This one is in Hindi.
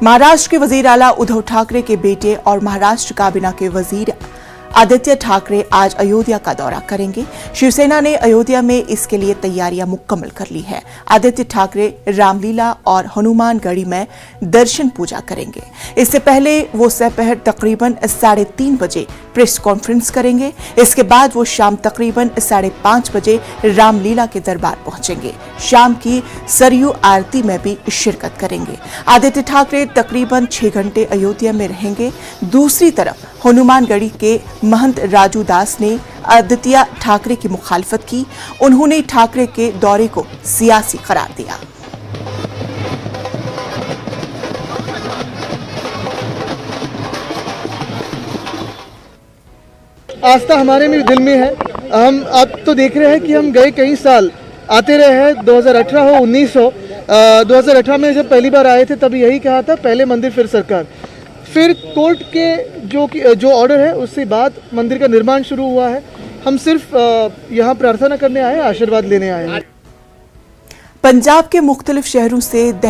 महाराष्ट्र के वजीर आला उद्धव ठाकरे के बेटे और महाराष्ट्र काबीना के वजीर आदित्य ठाकरे आज अयोध्या का दौरा करेंगे। शिवसेना ने अयोध्या में इसके लिए तैयारियां मुकम्मल कर ली है। आदित्य ठाकरे रामलीला और हनुमानगढ़ी में दर्शन पूजा करेंगे। इससे पहले वो दोपहर तकरीबन 3:30 बजे प्रेस कॉन्फ्रेंस करेंगे। इसके बाद वो शाम तकरीबन 5:30 बजे रामलीला के दरबार पहुंचेंगे। शाम की सरयू आरती में भी शिरकत करेंगे। आदित्य ठाकरे तकरीबन 6 घंटे अयोध्या में रहेंगे। दूसरी तरफ हनुमानगढ़ी के महंत राजू दास ने आदित्य ठाकरे की मुखालफत की। उन्होंने ठाकरे के दौरे को सियासी करार दिया। आस्था हमारे में दिल में है। हम अब तो देख रहे हैं कि हम गए कई साल आते रहे हैं, 2018 हो 19 हो। 2018 में जब पहली बार आए थे तब यही कहा था, पहले मंदिर फिर सरकार। फिर कोर्ट के जो ऑर्डर है उससे बाद मंदिर का निर्माण शुरू हुआ है। हम सिर्फ यहाँ प्रार्थना करने आए, आशीर्वाद लेने आए हैं। पंजाब के मुख्तलिफ शहरों से